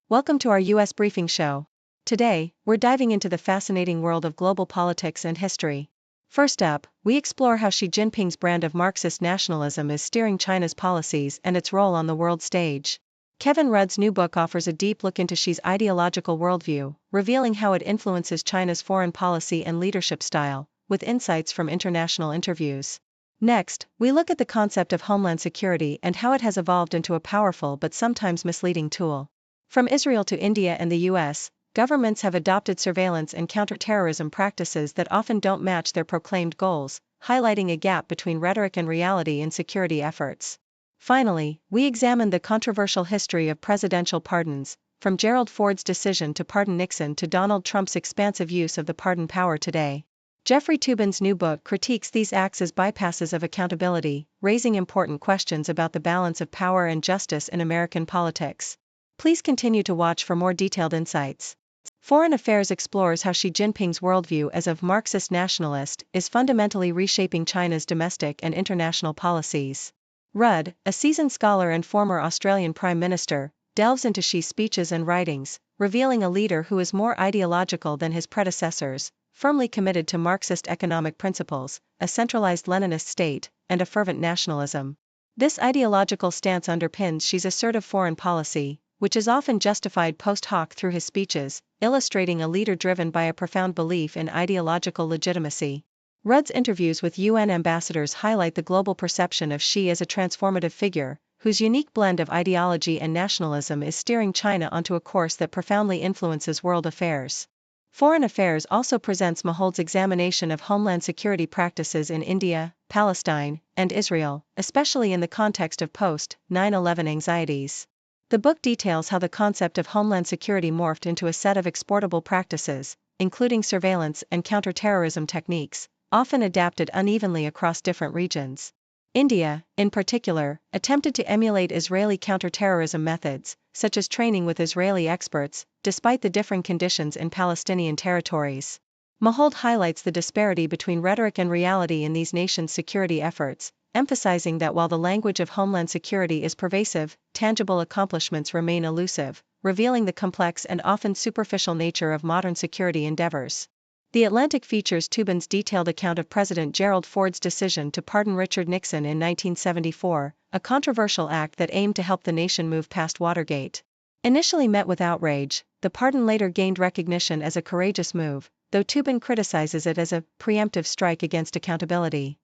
Welcome to our U.S. Briefing Show. Today, we're diving into the fascinating world of global politics and history. First up, we explore how Xi Jinping's brand of Marxist nationalism is steering China's policies and its role on the world stage. Kevin Rudd's new book offers a deep look into Xi's ideological worldview, revealing how it influences China's foreign policy and leadership style, with insights from international interviews. Next, we look at the concept of Homeland Security and how it has evolved into a powerful but sometimes misleading tool. From Israel to India and the US, governments have adopted surveillance and counterterrorism practices that often don't match their proclaimed goals, highlighting a gap between rhetoric and reality in security efforts. Finally, we examine the controversial history of presidential pardons, from Gerald Ford's decision to pardon Nixon to Donald Trump's expansive use of the pardon power today. Jeffrey Toobin's new book critiques these acts as bypasses of accountability, raising important questions about the balance of power and justice in American politics. Please continue to watch for more detailed insights. Foreign Affairs explores how Xi Jinping's worldview as a Marxist nationalist is fundamentally reshaping China's domestic and international policies. Rudd, a seasoned scholar and former Australian Prime Minister, delves into Xi's speeches and writings, revealing a leader who is more ideological than his predecessors, firmly committed to Marxist economic principles, a centralized Leninist state, and a fervent nationalism. This ideological stance underpins Xi's assertive foreign policy, which is often justified post hoc through his speeches, illustrating a leader driven by a profound belief in ideological legitimacy. Rudd's interviews with UN ambassadors highlight the global perception of Xi as a transformative figure, whose unique blend of ideology and nationalism is steering China onto a course that profoundly influences world affairs. Foreign Affairs also presents Mohold's examination of Homeland Security practices in India, Palestine, and Israel, especially in the context of post-9/11 anxieties. The book details how the concept of Homeland Security morphed into a set of exportable practices, including surveillance and counterterrorism techniques, often adapted unevenly across different regions. India, in particular, attempted to emulate Israeli counterterrorism methods, such as training with Israeli experts, despite the differing conditions in Palestinian territories. Mohold highlights the disparity between rhetoric and reality in these nations' security efforts, emphasizing that while the language of Homeland Security is pervasive, tangible accomplishments remain elusive, revealing the complex and often superficial nature of modern security endeavors. The Atlantic features Toobin's detailed account of President Gerald Ford's decision to pardon Richard Nixon in 1974, a controversial act that aimed to help the nation move past Watergate. Initially met with outrage, the pardon later gained recognition as a courageous move, though Toobin criticizes it as a preemptive strike against accountability.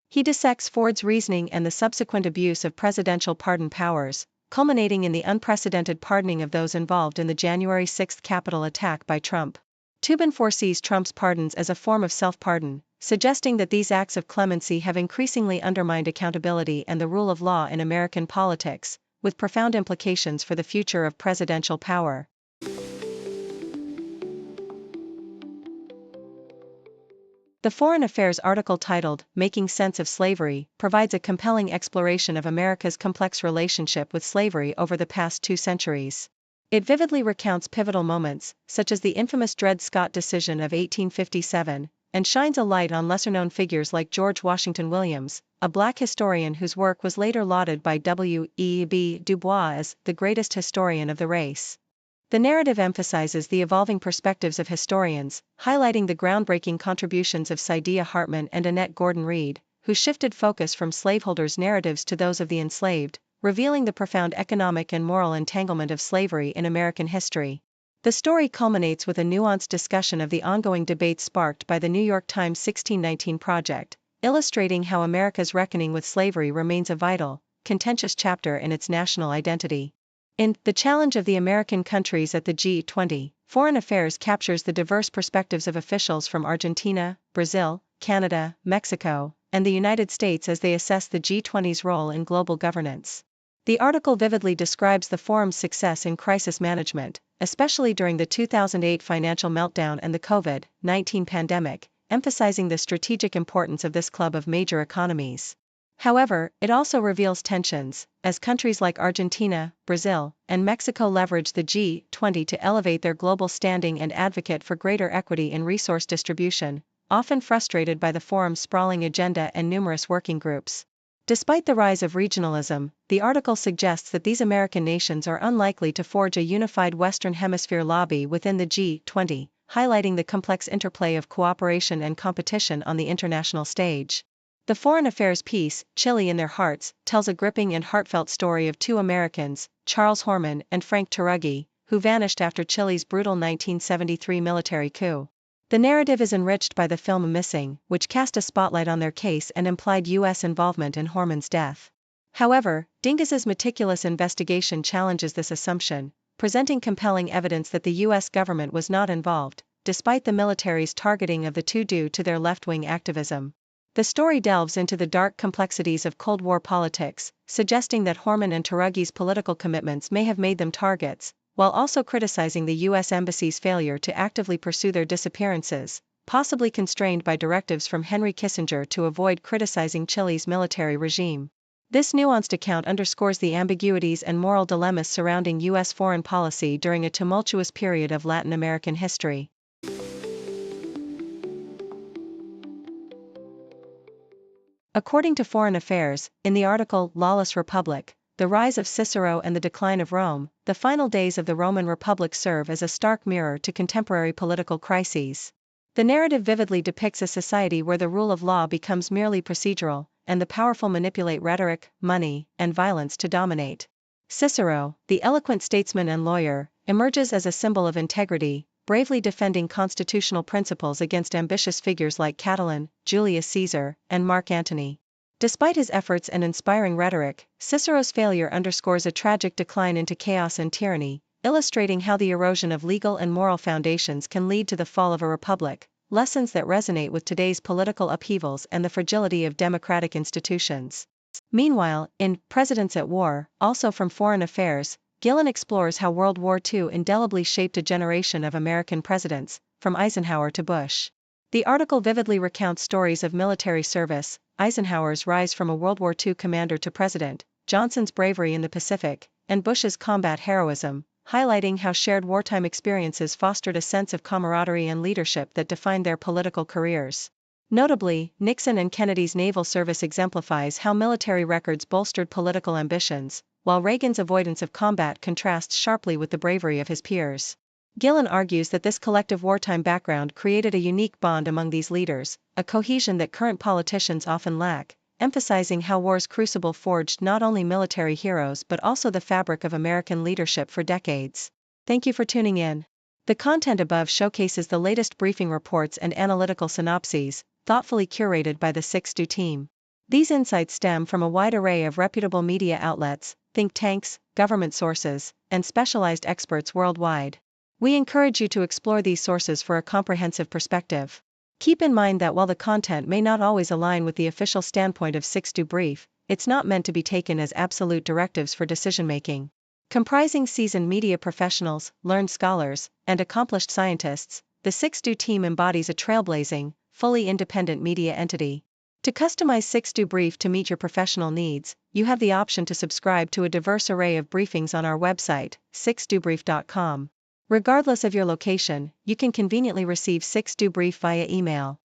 He dissects Ford's reasoning and the subsequent abuse of presidential pardon powers, culminating in the unprecedented pardoning of those involved in the January 6 Capitol attack by Trump. Toobin foresees Trump's pardons as a form of self-pardon, suggesting that these acts of clemency have increasingly undermined accountability and the rule of law in American politics, with profound implications for the future of presidential power. The Foreign Affairs article titled, "Making Sense of Slavery," provides a compelling exploration of America's complex relationship with slavery over the past 2 centuries. It vividly recounts pivotal moments, such as the infamous Dred Scott decision of 1857, and shines a light on lesser-known figures like George Washington Williams, a black historian whose work was later lauded by W.E.B. Du Bois as the greatest historian of the race. The narrative emphasizes the evolving perspectives of historians, highlighting the groundbreaking contributions of Saidiya Hartman and Annette Gordon Reed, who shifted focus from slaveholders' narratives to those of the enslaved, revealing the profound economic and moral entanglement of slavery in American history. The story culminates with a nuanced discussion of the ongoing debates sparked by the New York Times 1619 Project, illustrating how America's reckoning with slavery remains a vital, contentious chapter in its national identity. In The Challenge of the American Countries at the G20, Foreign Affairs captures the diverse perspectives of officials from Argentina, Brazil, Canada, Mexico, and the United States as they assess the G20's role in global governance. The article vividly describes the forum's success in crisis management, especially during the 2008 financial meltdown and the COVID-19 pandemic, emphasizing the strategic importance of this club of major economies. However, it also reveals tensions, as countries like Argentina, Brazil, and Mexico leverage the G20 to elevate their global standing and advocate for greater equity in resource distribution, often frustrated by the forum's sprawling agenda and numerous working groups. Despite the rise of regionalism, the article suggests that these American nations are unlikely to forge a unified Western Hemisphere lobby within the G20, highlighting the complex interplay of cooperation and competition on the international stage. The Foreign Affairs piece, Chile in Their Hearts, tells a gripping and heartfelt story of two Americans, Charles Horman and Frank Turuggi, who vanished after Chile's brutal 1973 military coup. The narrative is enriched by the film Missing, which cast a spotlight on their case and implied U.S. involvement in Horman's death. However, Dingus's meticulous investigation challenges this assumption, presenting compelling evidence that the U.S. government was not involved, despite the military's targeting of the two due to their left-wing activism. The story delves into the dark complexities of Cold War politics, suggesting that Horman and Turuggi's political commitments may have made them targets, while also criticizing the U.S. Embassy's failure to actively pursue their disappearances, possibly constrained by directives from Henry Kissinger to avoid criticizing Chile's military regime. This nuanced account underscores the ambiguities and moral dilemmas surrounding U.S. foreign policy during a tumultuous period of Latin American history. According to Foreign Affairs, in the article Lawless Republic, The Rise of Cicero and the Decline of Rome, the final days of the Roman Republic serve as a stark mirror to contemporary political crises. The narrative vividly depicts a society where the rule of law becomes merely procedural, and the powerful manipulate rhetoric, money, and violence to dominate. Cicero, the eloquent statesman and lawyer, emerges as a symbol of integrity, bravely defending constitutional principles against ambitious figures like Catiline, Julius Caesar, and Mark Antony. Despite his efforts and inspiring rhetoric, Cicero's failure underscores a tragic decline into chaos and tyranny, illustrating how the erosion of legal and moral foundations can lead to the fall of a republic, lessons that resonate with today's political upheavals and the fragility of democratic institutions. Meanwhile, in Presidents at War, also from Foreign Affairs, Gillen explores how World War II indelibly shaped a generation of American presidents, from Eisenhower to Bush. The article vividly recounts stories of military service, Eisenhower's rise from a World War II commander to president, Johnson's bravery in the Pacific, and Bush's combat heroism, highlighting how shared wartime experiences fostered a sense of camaraderie and leadership that defined their political careers. Notably, Nixon and Kennedy's naval service exemplifies how military records bolstered political ambitions, while Reagan's avoidance of combat contrasts sharply with the bravery of his peers. Gillen argues that this collective wartime background created a unique bond among these leaders, a cohesion that current politicians often lack, emphasizing how war's crucible forged not only military heroes but also the fabric of American leadership for decades. Thank you for tuning in. The content above showcases the latest briefing reports and analytical synopses, thoughtfully curated by the 6Do team. These insights stem from a wide array of reputable media outlets, think tanks, government sources, and specialized experts worldwide. We encourage you to explore these sources for a comprehensive perspective. Keep in mind that while the content may not always align with the official standpoint of 6Do Brief, it's not meant to be taken as absolute directives for decision-making. Comprising seasoned media professionals, learned scholars, and accomplished scientists, the 6Do team embodies a trailblazing, fully independent media entity. To customize 6Do Brief to meet your professional needs, you have the option to subscribe to a diverse array of briefings on our website, 6dobrief.com. Regardless of your location, you can conveniently receive 6Do Brief via email.